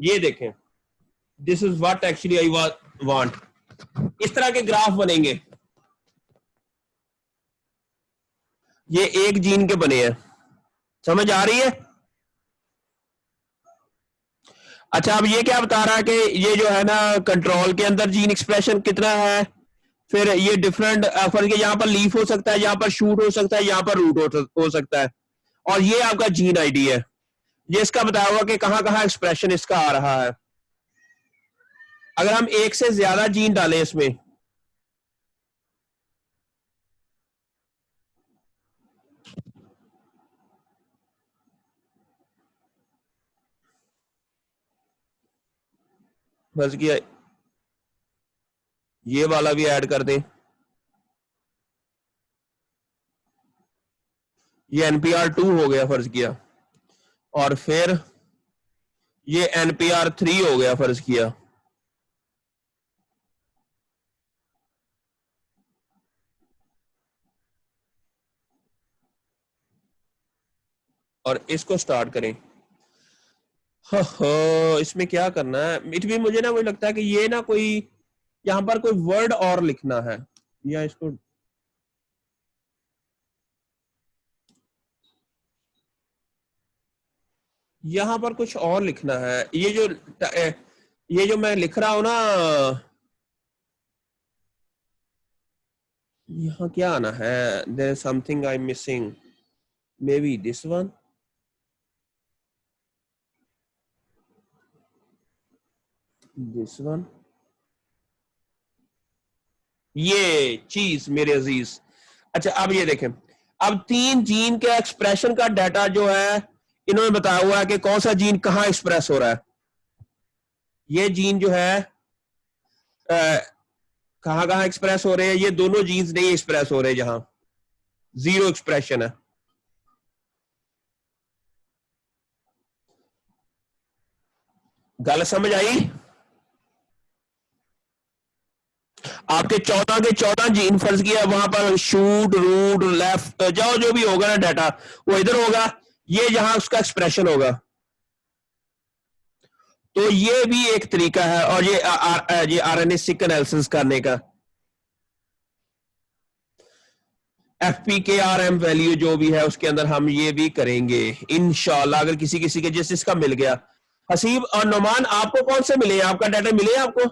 ये देखें, this is what actually I want. इस तरह के ग्राफ बनेंगे, ये एक जीन के बने हैं, समझ आ रही है? अच्छा, अब ये क्या बता रहा है कि ये जो है ना कंट्रोल के अंदर जीन एक्सप्रेशन कितना है, फिर ये डिफरेंट फर्ज के यहाँ पर लीफ हो सकता है, यहाँ पर शूट हो सकता है, यहाँ पर रूट हो सकता है, और ये आपका जीन आईडी है। ये इसका बताया हुआ कि कहां कहां एक्सप्रेशन इसका आ रहा है। अगर हम एक से ज्यादा जीन डालें इसमें, फर्ज किया ये वाला भी ऐड कर दें, ये NPR2 हो गया फर्ज किया, और फिर ये NPR3 हो गया फर्ज किया, और इसको स्टार्ट करें। हो, इसमें क्या करना है, इट भी मुझे ना वही लगता है कि ये ना कोई यहां पर कोई वर्ड और लिखना है, या इसको यहां पर कुछ और लिखना है। ये जो मैं लिख रहा हूं ना, यहाँ क्या आना है, there is something I am missing, maybe this one, this one, ये चीज मेरे अजीज। अच्छा, अब ये देखें, अब तीन जीन के एक्सप्रेशन का डाटा जो है इन्होंने बताया हुआ है कि कौन सा जीन कहां एक्सप्रेस हो रहा है। ये जीन जो है कहां कहां एक्सप्रेस हो रहे हैं, ये दोनों जीन्स नहीं एक्सप्रेस हो रहे, जहां जीरो एक्सप्रेशन है। गल समझ आई? आपके 14 के 14 जीन फर्ज किया, वहां पर शूट रूट लेफ्ट जाओ, जो भी होगा ना डाटा वो इधर होगा, ये जहां उसका एक्सप्रेशन होगा। तो ये भी एक तरीका है, और ये RNA सीक्वेंस एनालिसिस करने का, FPKRM वैल्यू जो भी है उसके अंदर हम ये भी करेंगे इंशाल्लाह, अगर किसी किसी के जिस इसका मिल गया। हसीब और नोमान, आपको कौन से मिले, आपका डाटा मिले आपको?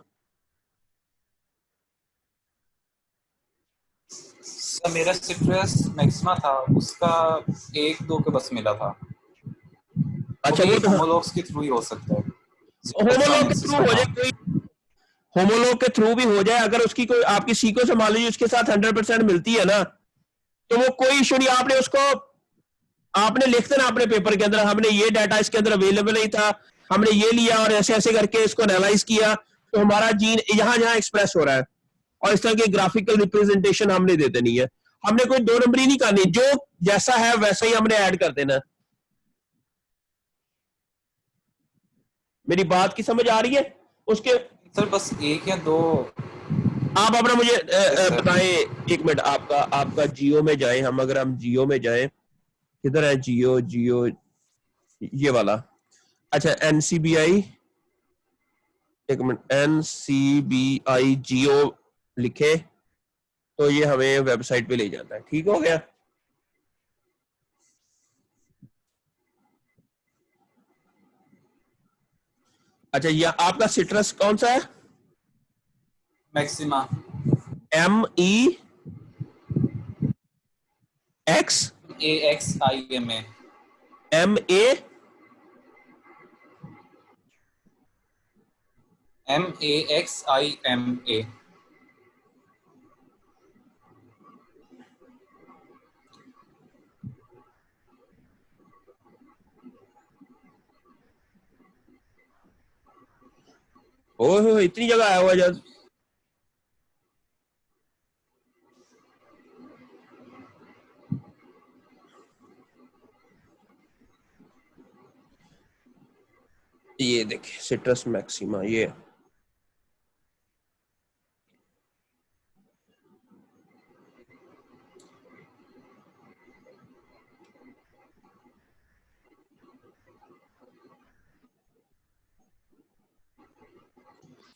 सर मेरा सिट्रस मैक्सिमा था, उसका एक दो के बस मिला था। वो अच्छा, भी वो तो होमोलॉग्स के थ्रू ही हो सकता है, सिट्रस का होमोलॉग के एनालिसिस थ्रू हो करना। जाए, कोई होमोलॉग के थ्रू भी हो जाए, अगर उसकी कोई आपकी सीको से मान लीजिए उसके साथ 100% मिलती है ना, तो वो कोई इशू नहीं। आपने उसको आपने लिख देना अपने पेपर के अंदर, हमने ये डाटा इसके अंदर अवेलेबल नहीं था, हमने ये लिया और ऐसे ऐसे करके इसको एनालाइज किया, तो हमारा जीन यहां जहां एक्सप्रेस हो रहा है, और इस तरह की ग्राफिकल रिप्रेजेंटेशन हमने दे देनी है। हमने कोई दो नंबरी नहीं करनी, जो जैसा है वैसा ही हमने ऐड कर देना। मेरी बात की समझ आ रही है? उसके सर बस एक या दो। आप अपना मुझे यस सर। बताएं, एक मिनट, आपका आपका जियो में जाएं, हम अगर हम जियो में जाएं, किधर है जियो? जियो ये वाला। अच्छा, NCBI, एक मिनट, NCBI जियो लिखे तो ये हमें वेबसाइट पे ले जाता है। ठीक हो गया? अच्छा, ये आपका सिट्रस कौन सा है? Maxima. MEX AXIMA। MA MAXIMA। ओहो, इतनी जगह आया हुआ जज। ये देखिए सिट्रस मैक्सिमा, ये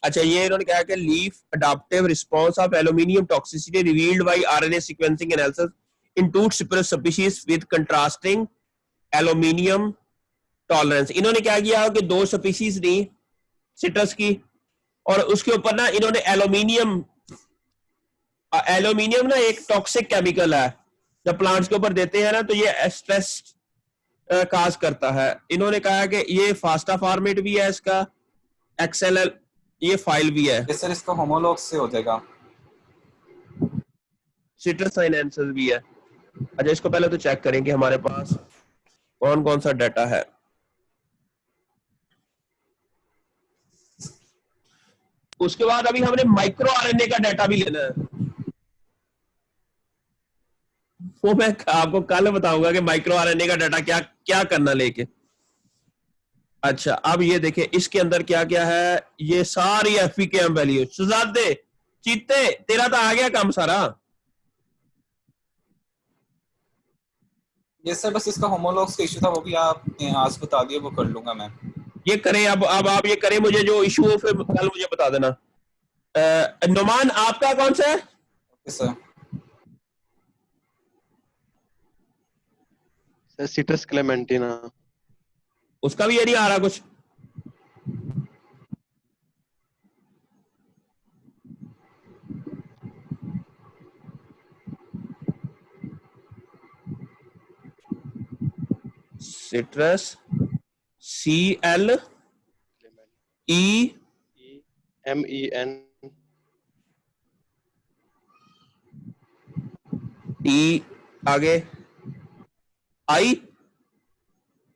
अच्छा, ये इन्होंने कहा कि leaf adaptive response of aluminium toxicity revealed by RNA sequencing analysis in two Cyperus species with contrasting aluminium tolerance. इन्होंने क्या किया कि दो स्पीशीज ली सिट्रस की, और उसके ऊपर ना इन्होंने एल्यूमिनियम ना एक टॉक्सिक केमिकल है, जब प्लांट्स के ऊपर देते हैं ना तो ये स्ट्रेस काज करता है। इन्होंने कहा कि ये फास्टा फॉर्मेट भी है इसका, एक्सएलएल ये फाइल भी है, ये सर इसका होमोलॉग से हो जाएगा। सिट्रस साइनेंसिस भी है। अच्छा, इसको पहले तो चेक करें कि हमारे पास कौन कौन सा डाटा है। उसके बाद अभी हमने माइक्रो आरएनए का डाटा भी लेना है, वो मैं आपको कल बताऊंगा कि माइक्रो आरएनए का डाटा क्या क्या करना लेके। अच्छा, अब ये देखें इसके अंदर क्या क्या है। ये सारी एफपीकेएम वैल्यू, शहजादे चीते तेरा तो आ गया काम सारा। ये सर बस इसका होमोलॉग्स का इशू था, वो भी आपने आज बता दिया, वो कर लूंगा मैं। ये करें, अब आप ये करें, मुझे जो इशू हो फिर कल मुझे बता देना। नुमान आपका कौन सा है? Okay sir. Sir Citrus clementina. उसका भी ये नहीं आ रहा कुछ। सिट्रस CLEMEN T आगे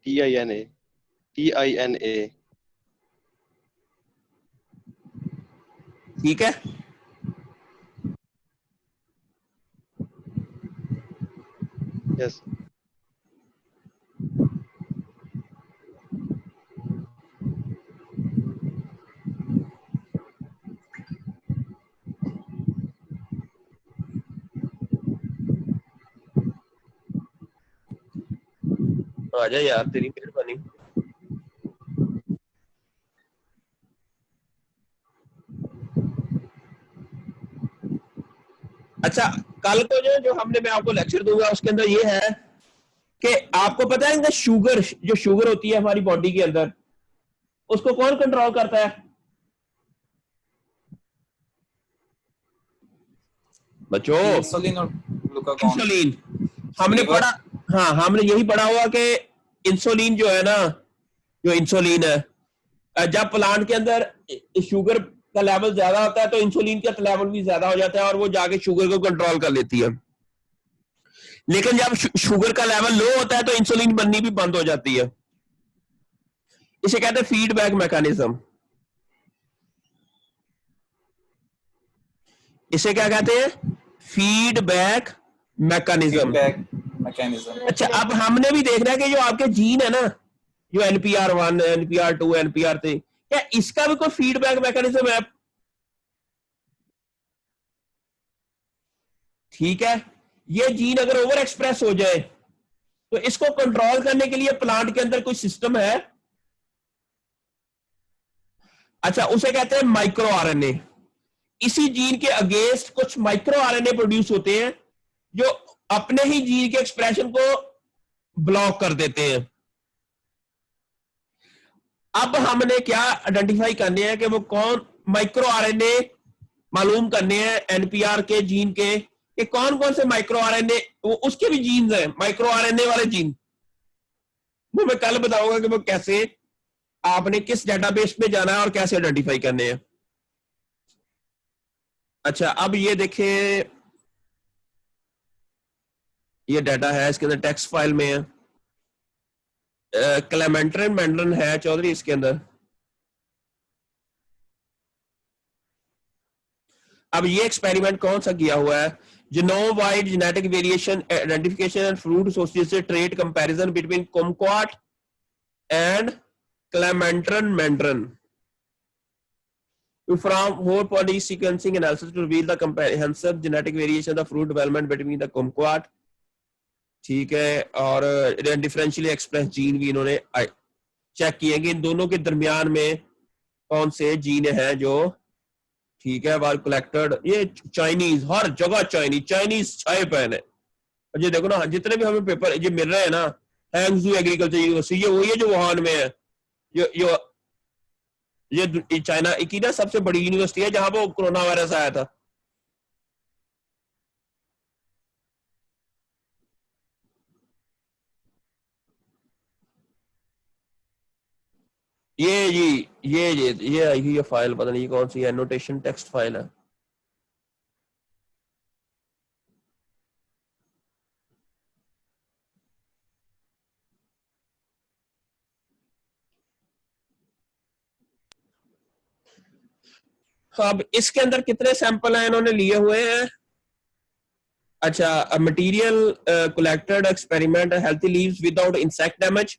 TINA। ठीक है। यस। आजा यार, तेरी मेहरबानी। अच्छा, कल को जो हमने मैं आपको लेक्चर दूंगा उसके अंदर ये है कि आपको पता है शुगर, जो शुगर होती है हमारी बॉडी के अंदर, उसको कौन कंट्रोल करता है बच्चों? इंसुलिन और ग्लूकागॉन। इंसुलिन हमने लीवर। पढ़ा, हाँ हमने यही पढ़ा हुआ कि इंसुलिन जो है ना, जो इंसुलिन है, जब प्लांट के अंदर शुगर का लेवल ज्यादा होता है तो इंसुलिन का लेवल भी ज्यादा हो जाता है और वो जाके शुगर को कंट्रोल कर लेती है। लेकिन जब शुगर का लेवल लो होता है तो इंसुलिन बननी भी बंद हो जाती है। इसे कहते हैं फीडबैक मैकेनिज्म। इसे क्या कहते हैं? Feedback mechanism. अच्छा, अब हमने भी देखना है कि जो आपके जीन है ना, जो NPR1 NPR2 NPR3, क्या इसका भी कोई फीडबैक मैकेनिज्म है? ठीक है, ये जीन अगर ओवर एक्सप्रेस हो जाए तो इसको कंट्रोल करने के लिए प्लांट के अंदर कोई सिस्टम है। अच्छा, उसे कहते हैं माइक्रो आरएनए। इसी जीन के अगेंस्ट कुछ माइक्रो आरएनए प्रोड्यूस होते हैं जो अपने ही जीन के एक्सप्रेशन को ब्लॉक कर देते हैं। अब हमने क्या आइडेंटिफाई करने हैं कि वो कौन माइक्रो आरएनए मालूम करने हैं एनपीआर के जीन के, कि कौन कौन से माइक्रो आरएनए, वो उसके भी जीन्स हैं माइक्रो आरएनए वाले जीन। वो मैं कल बताऊंगा कि वो कैसे, आपने किस डेटाबेस में जाना है और कैसे आइडेंटिफाई करने हैं। अच्छा, अब ये देखिए, ये डाटा है इसके अंदर, टेक्स्ट फाइल में है, क्लेमेंट्रिन मैंड्रन है चौधरी इसके अंदर। अब ये एक्सपेरिमेंट कौन सा किया हुआ है? Genome wide genetic variation identification and fruit associated trait comparison between kumquat and clementine mandarin from whole body sequencing analysis to reveal the comprehensive genetic variation of the fruit development between the kumquat। ठीक है, और differentially express gene भी इन्होंने check किए कि इन दोनों के दरमियान में कौन से जीन हैं जो ठीक है, बार कलेक्टेड, ये चाइनीज, हर जगह चाइनीज छाए पहने। और ये देखो ना, जितने भी हमें पेपर ये मिल रहे हैं ना, हैंगजू एग्रीकल्चर यूनिवर्सिटी, ये वही है जो वुहान में है। ये चाइना की ना सबसे बड़ी यूनिवर्सिटी है जहां वो कोरोना वायरस आया था। ये जी, ये आई हुई है फाइल, पता नहीं कौन सी है, एनोटेशन टेक्स्ट फाइल है। अब इसके अंदर कितने सैंपल हैं इन्होंने लिए हुए हैं? अच्छा, material collected experiment healthy leaves without insect damage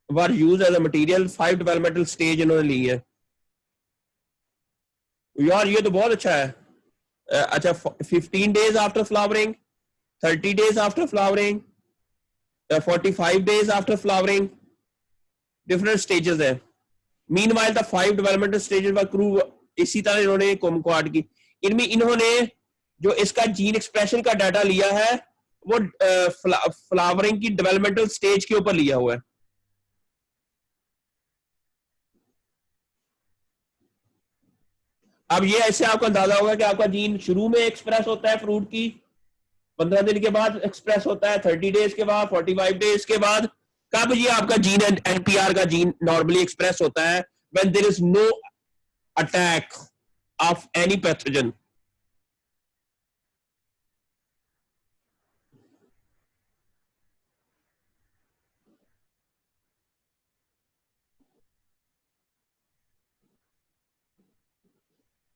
were use as a material, 5 developmental stage इन्होंने ली है। यार ये तो बहुत अच्छा है। अच्छा, 15 days after flowering, 30 days after flowering, 45 days after flowering, different stages है। Meanwhile the 5 developmental stages were crew, इसी तरह इन्होंने कोमक्वाड की, इनमें इन्होंने जो इसका जीन एक्सप्रेशन का डाटा लिया है वो फ्लावरिंग की डेवलपमेंटल स्टेज के ऊपर लिया हुआ है। अब ये ऐसे आपको अंदाजा होगा कि आपका जीन शुरू में एक्सप्रेस होता है फ्रूट की, 15 दिन के बाद एक्सप्रेस होता है, 30 डेज के बाद, 45 डेज के बाद। कब ये आपका जीन एनपीआर का जीन नॉर्मली एक्सप्रेस होता है? When there is no attack of any pathogen.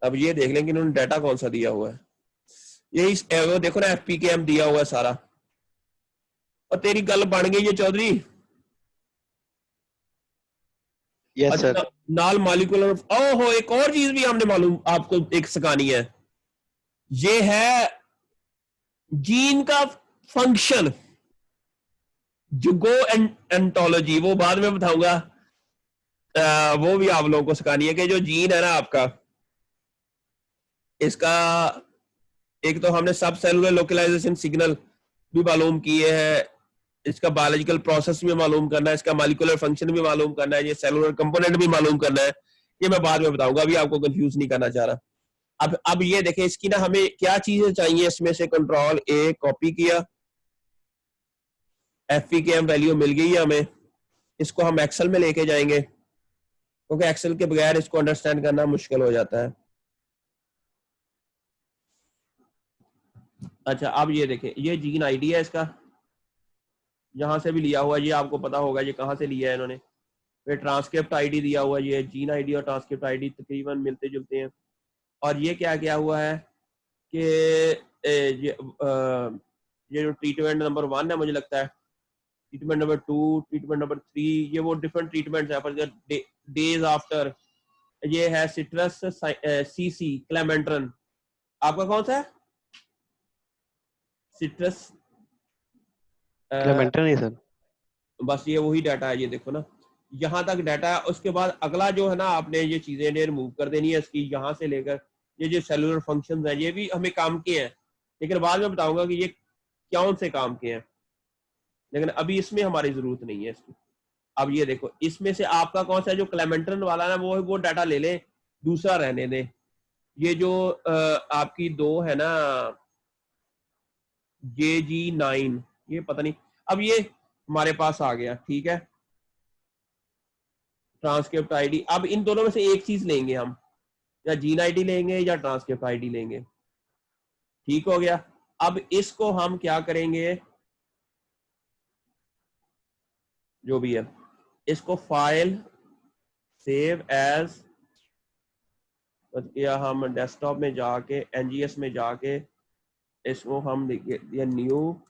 अब ये देख लें कि इन्होंने डाटा कौन सा दिया हुआ है। यही वो देखो ना, एफपीकेएम दिया हुआ है सारा। और तेरी गल बन गई है चौधरी। Yes, sir. अच्छा, नाल मॉलिक्यूलर, ओहो, एक और चीज भी हमने मालूम आपको एक सिखानी है, ये है जीन का फंक्शन, जुगो एंटोलॉजी, वो बाद में बताऊंगा। वो भी आप लोगों को सिखानी है कि जो जीन है ना आपका, इसका एक तो हमने सब सेलुलर लोकलाइजेशन सिग्नल भी मालूम किए हैं, इसका बायोलॉजिकल प्रोसेस भी मालूम करना है, इसका मॉलिक्यूलर फंक्शन भी मालूम करना है, ये सेलुलर कंपोनेंट भी मालूम करना है। ये मैं बाद में बताऊंगा, अभी आपको कंफ्यूज नहीं करना चाह रहा। अब ये देखें, इसकी ना हमें क्या चीजें चाहिए, इसमें से कंट्रोल ए कॉपी किया, एफपीकेएम वैल्यू मिल गई है हमें, इसको हम एक्सेल में लेके जाएंगे क्योंकि एक्सेल के बगैर इसको अंडरस्टैंड करना मुश्किल हो जाता है। अच्छा, अब ये देखें, ये जीन आईडी है इसका, यहां से भी लिया हुआ, ये आपको पता होगा ये कहां से लिया है इन्होंने। फिर ट्रांसक्रिप्ट आईडी दिया हुआ, ये जीन आईडी और ट्रांसक्रिप्ट आईडी तकरीबन मिलते जुलते हैं। और ये क्या किया हुआ है कि ये जो ट्रीटमेंट नंबर 1 है, मुझे लगता है ट्रीटमेंट नंबर 2, ट्रीटमेंट नंबर 3, ये वो डिफरेंट ट्रीटमेंट है। पर डेज आफ्टर, ये है सिट्रस सीसी क्लेमेंट्रन, आपका कौन सा है? सिट्रस, Clementine नहीं sir. बस ये वही डाटा है, ये देखो ना, यहाँ तक डाटा है। उसके बाद अगला जो है ना, आपने ये चीजें रिमूव कर देनी है इसकी, यहाँ से लेकर ये जो सेलुलर फंक्शंस हैं, ये भी हमें काम के हैं, लेकिन बाद में बताऊंगा कि ये कौन से काम के हैं, लेकिन अभी इसमें हमारी जरूरत नहीं है इसकी। अब ये देखो, इसमें से आपका कौन सा जो क्लेमेंट्रन वाला ना, वो डाटा ले ले, दूसरा रहने दे। ये जो आपकी 2 है ना, JG9, ये पता नहीं, अब ये हमारे पास आ गया, ठीक है, ट्रांसक्रिप्ट आईडी। अब इन दोनों में से एक चीज लेंगे हम, या जीन आईडी लेंगे या ट्रांसक्रिप्ट आईडी लेंगे। ठीक हो गया। अब इसको हम क्या करेंगे, जो भी है, इसको फाइल सेव एज, या हम डेस्कटॉप में जाके एनजीएस में जाके इसको हम लिखे न्यू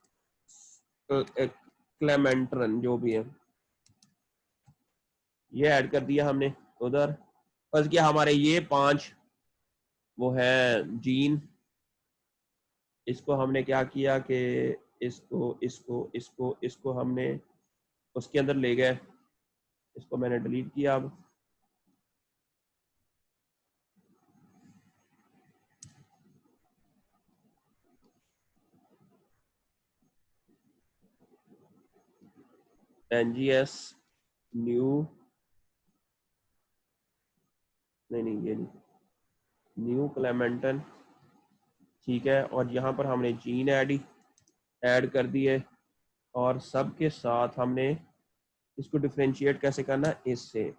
क्लेमेंट्रन, जो भी है, ये ऐड कर दिया हमने उधर। बस क्या, हमारे ये 5 वो है जीन, इसको हमने क्या किया कि इसको इसको इसको इसको हमने उसके अंदर ले गए, इसको मैंने डिलीट किया। अब NGS न्यू, नहीं ये नहीं, न्यू क्लेमेंटन, ठीक है। और यहाँ पर हमने जीन ऐड कर दिए और सबके साथ हमने इसको डिफरेंशिएट कैसे करना है, इससे।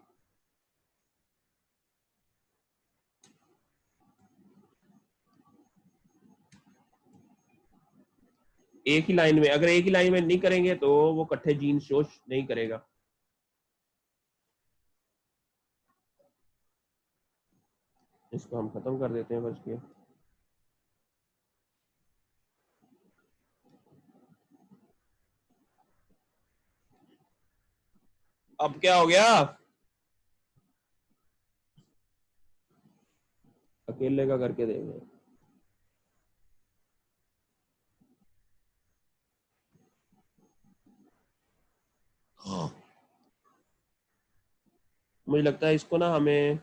एक ही लाइन में, अगर एक ही लाइन में नहीं करेंगे तो वो इकट्ठे जीन शो नहीं करेगा। इसको हम खत्म कर देते हैं बस के। अब क्या हो गया, अकेले का करके देंगे। मुझे लगता है इसको ना हमें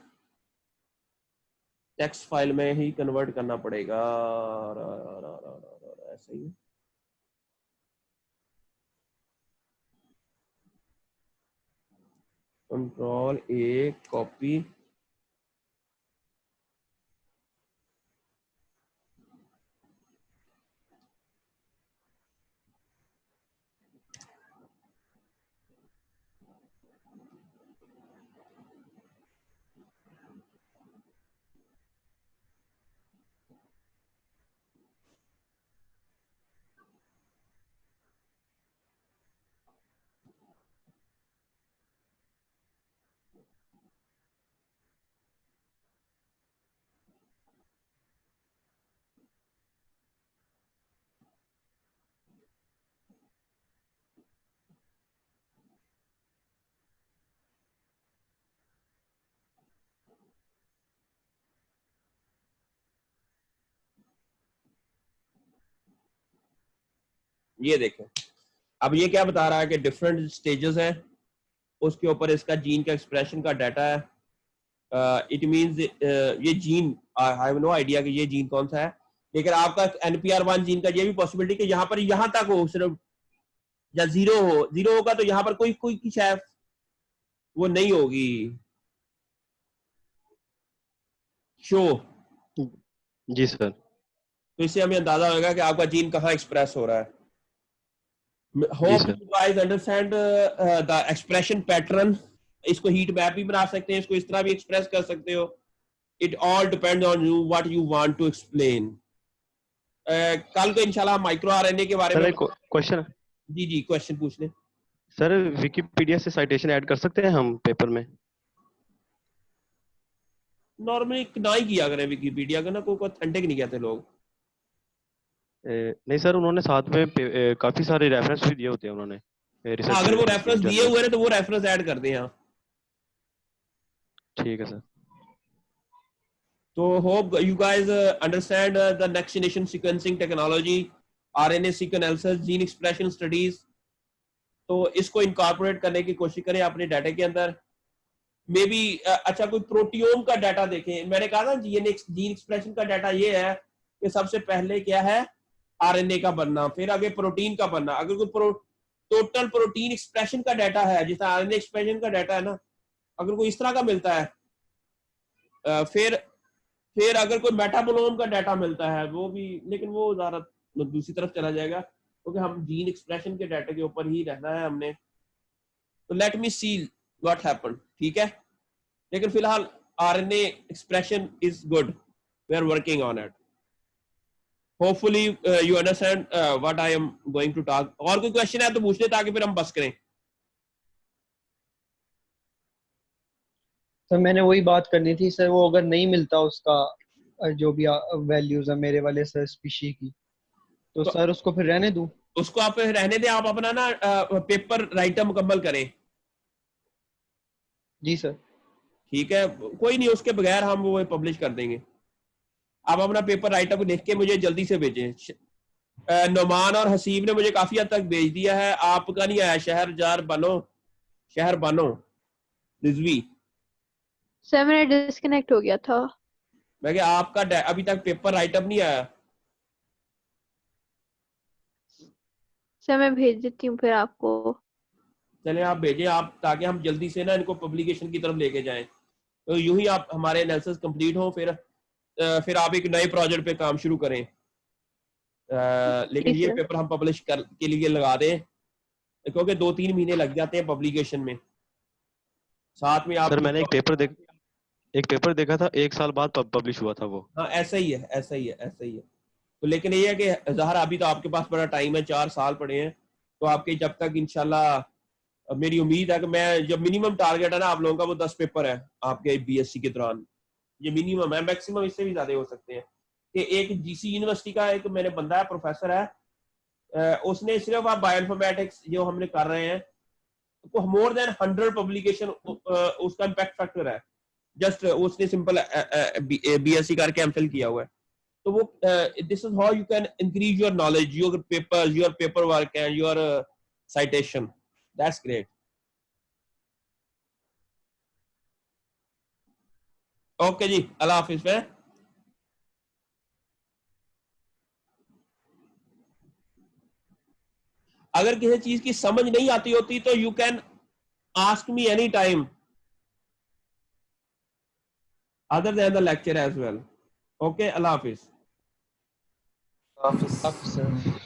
टेक्स्ट फाइल में ही कन्वर्ट करना पड़ेगा, ऐसे ही। कंट्रोल ए कॉपी, ये देखें। अब ये क्या बता रहा है कि डिफरेंट स्टेजेस है, उसके ऊपर इसका जीन का एक्सप्रेशन का डाटा है। इट मींस ये gene, I have no idea कि ये जीन कौन सा है, लेकिन आपका NPR1 जीन का ये भी पॉसिबिलिटी कि यहाँ पर यहाँ तक हो सिर्फ, या जीरो होगा तो यहाँ पर कोई कोई की शायद वो नहीं होगी शो। जी सर। तो इससे हमें अंदाजा होगा कि आपका जीन कहाँ एक्सप्रेस हो रहा है। जी hope sir. You guys understand the expression pattern. इसको हीट मैप भी बना सकते हैं, इसको इस तरह भी एक्सप्रेस कर सकते हो। It all depend on you what you want to explain. कल को इंशाल्लाह माइक्रो आरएनए के बारे सर में। एक क्वेश्चन। जी जी, क्वेश्चन पूछ लें। सर विकिपीडिया से साइटेशन ऐड कर सकते हैं हम पेपर में? नॉर्मली ना ही किया करें विकिपीडिया का ना, कोई ऑथेंटिक नहीं कहते लोग। नहीं सर, उन्होंने साथ में काफी सारे रेफरेंस भी दिए होते हैं उन्होंने, हाँ, रिसर्च अगर वो पेपर्स में, रेफरेंस दिए हुए जर्नल्स। हैं तो वो रेफरेंस ऐड कर दें यहाँ। ठीक है सर। तो hope you guys understand the next generation sequencing technology, RNA sequence, gene expression studies। तो इसको इनकॉर्पोरेट करने की कोशिश करें अपने डाटा के अंदर। मे बी अच्छा कोई प्रोटियोम का डाटा देखें। मैंने कहा था जीन एक्सप्रेशन का डाटा ये है कि सबसे पहले क्या है, आरएनए का बनना, फिर आगे प्रोटीन का बनना। अगर कोई टोटल प्रोटीन एक्सप्रेशन का डाटा है, जिस आरएनए एक्सप्रेशन का डाटा है ना, अगर कोई इस तरह का मिलता है, फिर अगर कोई मेटाबोलोम का डाटा मिलता है वो भी, लेकिन वो ज्यादा दूसरी तरफ चला जाएगा क्योंकि हम जीन एक्सप्रेशन के डाटा के ऊपर ही रहना है हमने। तो let me see what happen, ठीक है। लेकिन फिलहाल RNA expression is good, we are working on it. Hopefully you understand what I am going to talk. और कोई क्वेश्चन है तो पूछ ले ताकि फिर हम बस करें। सर मैंने वही बात करनी थी सर, वो अगर नहीं मिलता उसका जो भी वैल्यूज है मेरे वाले सर स्पीशी की, तो सर उसको फिर रहने दूं? उसको आप रहने दें, आप अपना ना पेपर राइटर मुकम्मल करें। जी सर। ठीक है, कोई नहीं, उसके बगैर हम वो पब्लिश कर देंगे। आप अपना पेपर राइटअप लिख के मुझे जल्दी से भेजें। नुमान और हसीब ने मुझे काफी हद तक भेज दिया है, आपका नहीं आया। शहर बनो रिजवी। सर मेरा डिस्कनेक्ट हो गया था। मैं क्या आपका अभी तक पेपर राइटअप नहीं आया? सर मैं भेज देती हूँ फिर आपको। चले आप भेजें आप, ताकि हम जल्दी से ना इनको पब्लिकेशन की तरफ लेके जाएं। तो यूं ही आप हमारे एनालिसिस कंप्लीट हो, फिर आप एक नए प्रोजेक्ट पे काम शुरू करें। लेकिन जी ये सर। पेपर हम पब्लिश कर के लिए लगा दें, क्योंकि 2-3 महीने लग जाते हैं पब्लिकेशन में। साथ में आप सर मैंने एक पेपर देखा था, 1 साल बाद पब्लिश हुआ था वो। हाँ ऐसा ही है, ऐसा ही है, ऐसा ही है। तो लेकिन ये है कि ज़ाहिर अभी तो आपके पास बड़ा टाइम है, 4 साल पड़े हैं, तो आपके जब तक इंशाल्लाह मेरी उम्मीद है कि मैं, जब मिनिमम टारगेट है ना आप लोगों का, वो 10 पेपर है आपके बीएससी के दौरान, ये मिनिमम है, मैक्सिमम इससे भी ज्यादा हो सकते हैं। कि एक जीसी यूनिवर्सिटी का एक मेरे बंदा है, प्रोफेसर है, उसने सिर्फ आप बायोइन्फॉर्मेटिक्स जो हमने कर रहे हैं, तो मोर देन 100 पब्लिकेशन उसका इम्पैक्ट फैक्टर है। जस्ट उसने सिंपल बीएससी करके एमफिल किया हुआ है। तो वो this is how you can increase your knowledge, your paper work and your citation. That's great. Okay जी, अल्लाह हाफिज में। अगर किसी चीज की समझ नहीं आती होती तो you can ask me any time other than the lecture as well. Okay, अल्लाह हाफिज। Office sir